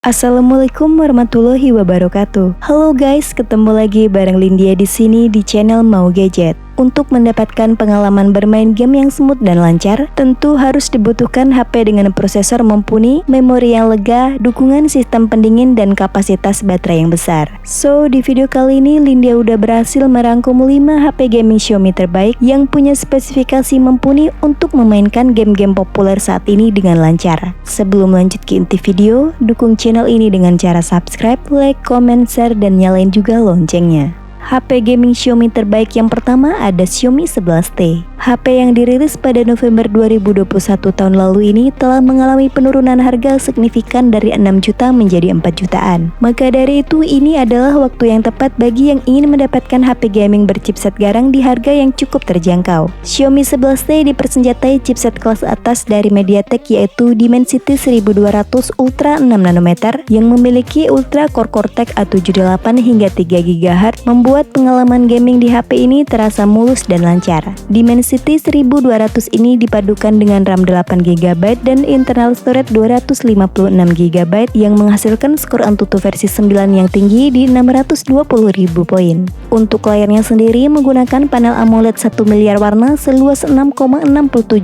Assalamualaikum warahmatullahi wabarakatuh. Halo guys, ketemu lagi bareng Lindia di sini di channel Mau Gadget. Untuk mendapatkan pengalaman bermain game yang smooth dan lancar, tentu harus dibutuhkan HP dengan prosesor mumpuni, memori yang lega, dukungan sistem pendingin, dan kapasitas baterai yang besar. So, di video kali ini Lindia udah berhasil merangkum 5 HP gaming Xiaomi terbaik yang punya spesifikasi mumpuni untuk memainkan game-game populer saat ini dengan lancar. Sebelum lanjut ke inti video, dukung channel ini dengan cara subscribe, like, comment, share, dan nyalain juga loncengnya. HP gaming Xiaomi terbaik yang pertama ada Xiaomi 11T. HP yang dirilis pada November 2021 tahun lalu ini telah mengalami penurunan harga signifikan dari 6 juta menjadi 4 jutaan. Maka dari itu ini adalah waktu yang tepat bagi yang ingin mendapatkan HP gaming berchipset garang di harga yang cukup terjangkau. Xiaomi 11T dipersenjatai chipset kelas atas dari MediaTek yaitu Dimensity 1200 Ultra 6 nanometer yang memiliki Ultra Core Cortex A78 hingga 3 GHz membuat pengalaman gaming di HP ini terasa mulus dan lancar. Dimensity 1200 ini dipadukan dengan RAM 8 GB dan internal storage 256 GB yang menghasilkan skor Antutu versi 9 yang tinggi di 620.000 poin. Untuk layarnya sendiri menggunakan panel AMOLED 1 miliar warna seluas 6,67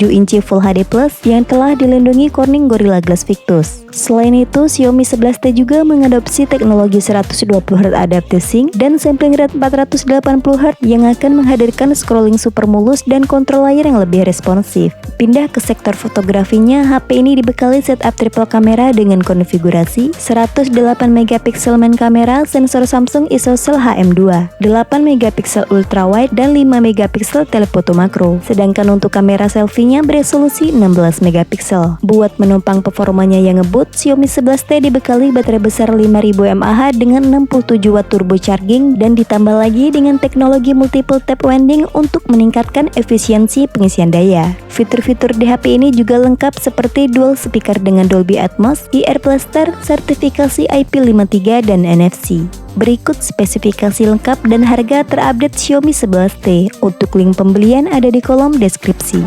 inci Full HD Plus yang telah dilindungi Corning Gorilla Glass Victus. Selain itu, Xiaomi 11T juga mengadopsi teknologi 120Hz Adaptive Sync dan sampling rate 480Hz yang akan menghadirkan scrolling super mulus dan kontrol layar yang lebih responsif. Pindah ke sektor fotografinya, HP ini dibekali setup triple kamera dengan konfigurasi 108 MP main kamera, sensor Samsung ISOCELL HM2, 8 MP ultra wide dan 5 MP telefoto makro. Sedangkan untuk kamera selfie-nya beresolusi 16 MP. Buat menumpang performanya yang ngebut, Xiaomi 11T dibekali baterai besar 5000 mAh dengan 67 watt turbo charging dan ditambah lagi dengan teknologi multiple tap winding untuk meningkatkan efisiensi pengisian daya. Fitur-fitur di HP ini juga lengkap seperti dual speaker dengan Dolby Atmos, IR Plaster, sertifikasi IP53 dan NFC. Berikut spesifikasi lengkap dan harga terupdate Xiaomi 11T. Untuk link pembelian ada di kolom deskripsi.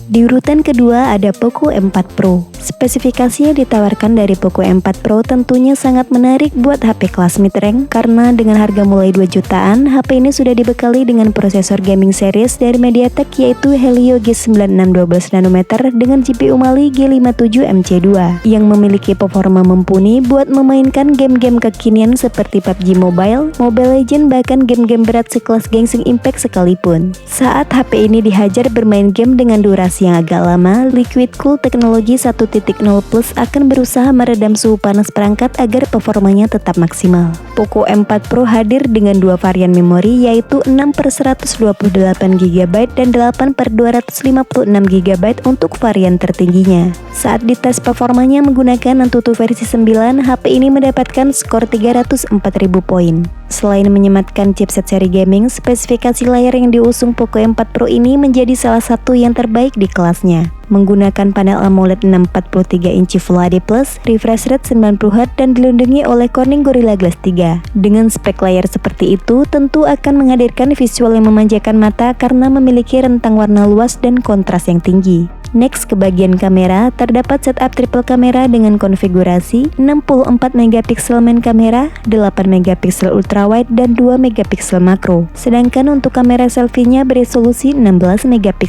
Di urutan kedua ada Poco M4 Pro. Spesifikasinya ditawarkan dari Poco M4 Pro tentunya sangat menarik buat HP kelas mid-range karena dengan harga mulai 2 jutaan, HP ini sudah dibekali dengan prosesor gaming series dari MediaTek yaitu Helio G96 12 nanometer dengan GPU Mali G57 MC2 yang memiliki performa mumpuni buat memainkan game-game kekinian seperti PUBG Mobile, Mobile Legends, bahkan game-game berat sekelas Genshin Impact sekalipun. Saat HP ini dihajar bermain game dengan durasi yang agak lama, Liquid Cool teknologi 1.0 Plus akan berusaha meredam suhu panas perangkat agar performanya tetap maksimal. Poco M4 Pro hadir dengan dua varian memori yaitu 6/128 GB dan 8/256 GB untuk varian tertingginya. Saat dites performanya menggunakan Antutu versi 9, HP ini mendapatkan skor 304.000 poin. Selain menyematkan chipset seri gaming, spesifikasi layar yang diusung Poco M4 Pro ini menjadi salah satu yang terbaik di kelasnya. Menggunakan panel AMOLED 643 inci Full HD Plus, refresh rate 90Hz dan dilindungi oleh Corning Gorilla Glass 3. Dengan spek layar seperti itu, tentu akan menghadirkan visual yang memanjakan mata karena memiliki rentang warna luas dan kontras yang tinggi. Next, ke bagian kamera, terdapat setup triple kamera dengan konfigurasi 64 MP main kamera, 8 MP ultra wide dan 2 MP makro. Sedangkan untuk kamera selfie-nya beresolusi 16 MP.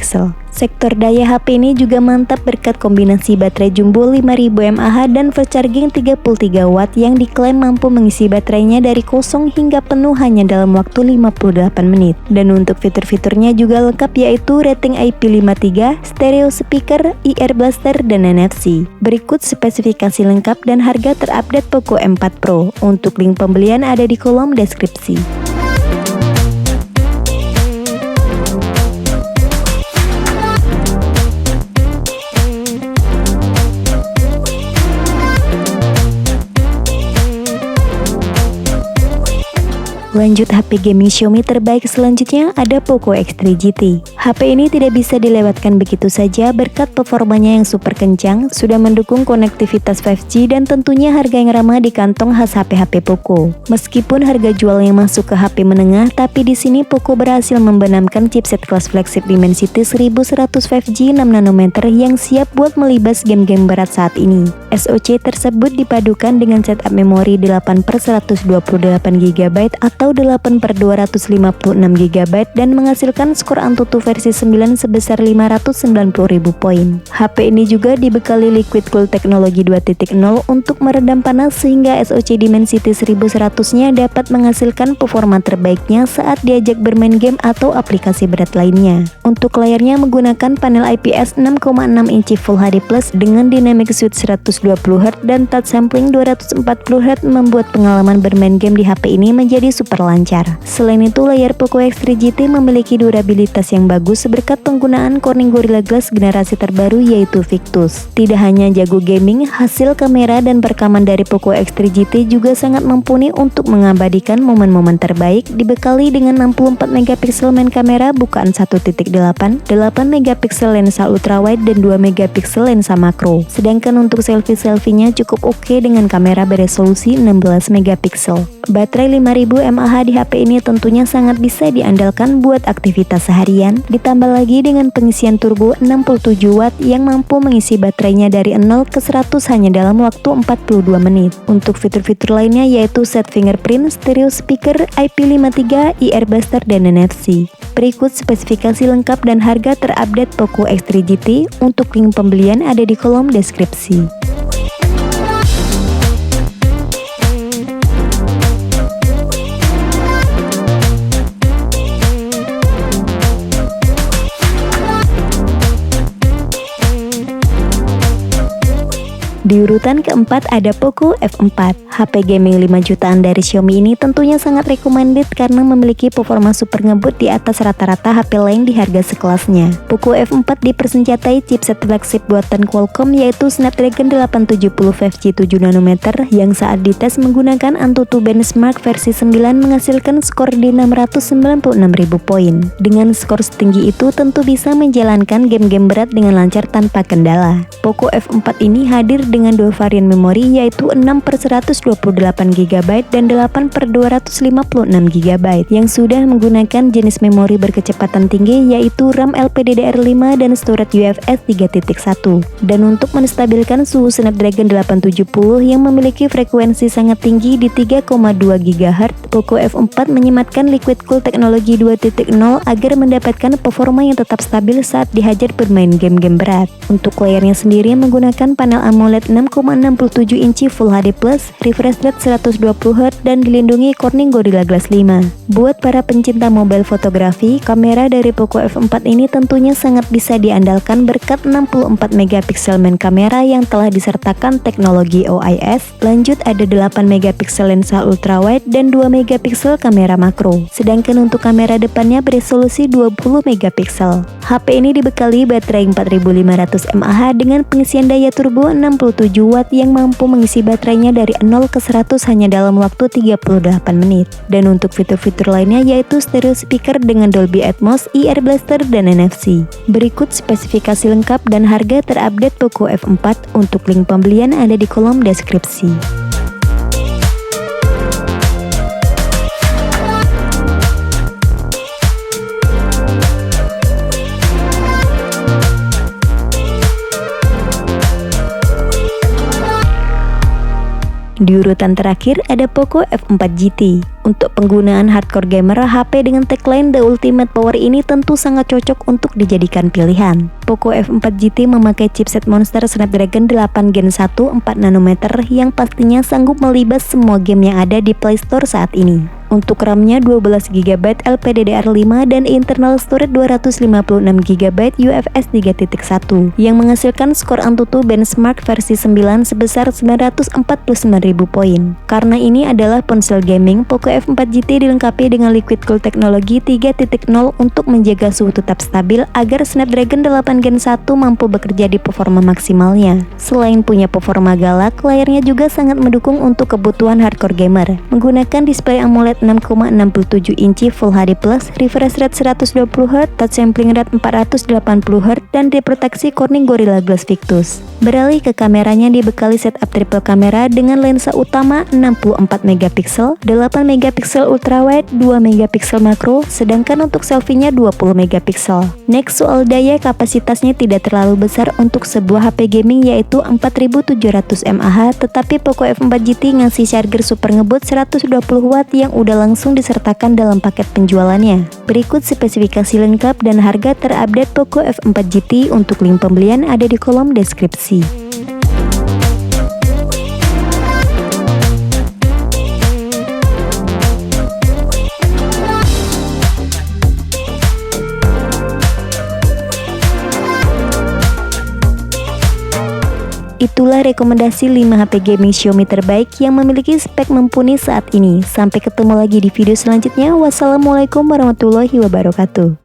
Sektor daya HP ini juga mantap berkat kombinasi baterai jumbo 5000 mAh dan fast charging 33 watt yang diklaim mampu mengisi baterainya dari kosong hingga penuh hanya dalam waktu 58 menit. Dan untuk fitur-fiturnya juga lengkap yaitu rating IP53, stereo speaker, IR Blaster, dan NFC. Berikut spesifikasi lengkap dan harga terupdate Poco M4 Pro. Untuk link pembelian ada di kolom deskripsi. Lanjut HP gaming Xiaomi terbaik selanjutnya ada Poco X3 GT. HP ini tidak bisa dilewatkan begitu saja berkat performanya yang super kencang, sudah mendukung konektivitas 5G dan tentunya harga yang ramah di kantong khas HP-HP Poco. Meskipun harga jual yang masuk ke HP menengah, tapi di sini Poco berhasil membenamkan chipset kelas flagship Dimensity 1100 5G 6 nanometer yang siap buat melibas game-game berat saat ini. SoC tersebut dipadukan dengan setup memori 8/128 GB atau 8/256 GB dan menghasilkan skor Antutu versi 9 sebesar 590.000 poin. HP ini juga dibekali liquid cool teknologi 2.0 untuk meredam panas sehingga SoC Dimensity 1100-nya dapat menghasilkan performa terbaiknya saat diajak bermain game atau aplikasi berat lainnya. Untuk layarnya menggunakan panel IPS 6,6 inci Full HD Plus dengan dynamic switch 120Hz dan touch sampling 240Hz membuat pengalaman bermain game di HP ini menjadi super lancar. Selain itu, layar Poco X3 GT memiliki durabilitas yang bagus berkat penggunaan Corning Gorilla Glass generasi terbaru yaitu Victus. Tidak hanya jago gaming, hasil kamera dan perekaman dari Poco X3 GT juga sangat mumpuni untuk mengabadikan momen-momen terbaik, dibekali dengan 64 megapiksel main kamera bukaan 1.8, 8 megapiksel lensa ultrawide dan 2 megapiksel lensa makro. Sedangkan untuk selfie-selfie-nya cukup oke dengan kamera beresolusi 16 megapiksel. Baterai 5000 mAh di HP ini tentunya sangat bisa diandalkan buat aktivitas seharian, ditambah lagi dengan pengisian turbo 67 watt yang mampu mengisi baterainya dari 0 ke 100 hanya dalam waktu 42 menit. Untuk fitur-fitur lainnya yaitu set fingerprint, stereo speaker, IP53, IR Buster, dan NFC. Berikut spesifikasi lengkap dan harga terupdate Poco X3 GT. Untuk link pembelian ada di kolom deskripsi. Di urutan keempat ada Poco F4. HP gaming 5 jutaan dari Xiaomi ini tentunya sangat recommended karena memiliki performa super ngebut di atas rata-rata HP lain di harga sekelasnya. Poco F4 dipersenjatai chipset flagship buatan Qualcomm yaitu Snapdragon 870 5G 7 nanometer yang saat dites menggunakan Antutu benchmark versi 9 menghasilkan skor di 696.000 poin. Dengan skor setinggi itu tentu bisa menjalankan game-game berat dengan lancar tanpa kendala. Poco F4 ini hadir dengan dua varian memori yaitu 6/128 GB dan 8/256 GB yang sudah menggunakan jenis memori berkecepatan tinggi yaitu RAM LPDDR5 dan storage UFS 3.1. Dan untuk menstabilkan suhu Snapdragon 870 yang memiliki frekuensi sangat tinggi di 3,2 GHz, Poco F4 menyematkan liquid cool teknologi 2.0 agar mendapatkan performa yang tetap stabil saat dihajar bermain game-game berat. Untuk layarnya sendiri menggunakan panel AMOLED 6,67 inci Full HD Plus, refresh rate 120Hz dan dilindungi Corning Gorilla Glass 5. Buat para pencinta mobile fotografi, kamera dari Poco F4 ini tentunya sangat bisa diandalkan berkat 64 megapiksel main kamera yang telah disertakan teknologi OIS. Lanjut ada 8 megapiksel lensa ultrawide dan 2 megapiksel kamera makro. Sedangkan untuk kamera depannya beresolusi 20 megapiksel. HP ini dibekali baterai 4500 mAh dengan pengisian daya turbo 67 watt yang mampu mengisi baterainya dari 0 ke 100 hanya dalam waktu 38 menit. Dan untuk fitur-fitur lainnya yaitu stereo speaker dengan Dolby Atmos, IR Blaster, dan NFC. Berikut spesifikasi lengkap dan harga terupdate Poco F4. Untuk link pembelian ada di kolom deskripsi. Di urutan terakhir ada Poco F4 GT. Untuk penggunaan hardcore gamer, HP dengan tagline The Ultimate Power ini tentu sangat cocok untuk dijadikan pilihan. Poco F4 GT memakai chipset Monster Snapdragon 8 Gen 1 4 nanometer yang pastinya sanggup melibas semua game yang ada di Play Store saat ini. Untuk RAM-nya 12 GB LPDDR5 dan internal storage 256 GB UFS 3.1 yang menghasilkan skor Antutu benchmark versi 9 sebesar 949.000 poin. Karena ini adalah ponsel gaming, Poco F4 GT dilengkapi dengan liquid cool teknologi 3.0 untuk menjaga suhu tetap stabil agar Snapdragon 8 Gen 1 mampu bekerja di performa maksimalnya. Selain punya performa galak, layarnya juga sangat mendukung untuk kebutuhan hardcore gamer. Menggunakan display AMOLED 6,67 inci Full HD+, refresh rate 120Hz, touch sampling rate 480Hz, dan diproteksi Corning Gorilla Glass Victus. Beralih ke kameranya, dibekali setup triple kamera dengan lensa utama 64 megapiksel, 8 megapiksel ultrawide, 2 megapiksel makro, sedangkan untuk selfie-nya 20 megapiksel. Next, soal daya, kapasitasnya tidak terlalu besar untuk sebuah HP gaming yaitu 4700 mAh, tetapi Poco F4 GT ngasih charger super ngebut 120 watt yang udah langsung disertakan dalam paket penjualannya. Berikut spesifikasi lengkap dan harga terupdate Poco F4 GT. Untuk link pembelian ada di kolom deskripsi. Itulah rekomendasi 5 HP gaming Xiaomi terbaik yang memiliki spek mumpuni saat ini. Sampai ketemu lagi di video selanjutnya. Wassalamualaikum warahmatullahi wabarakatuh.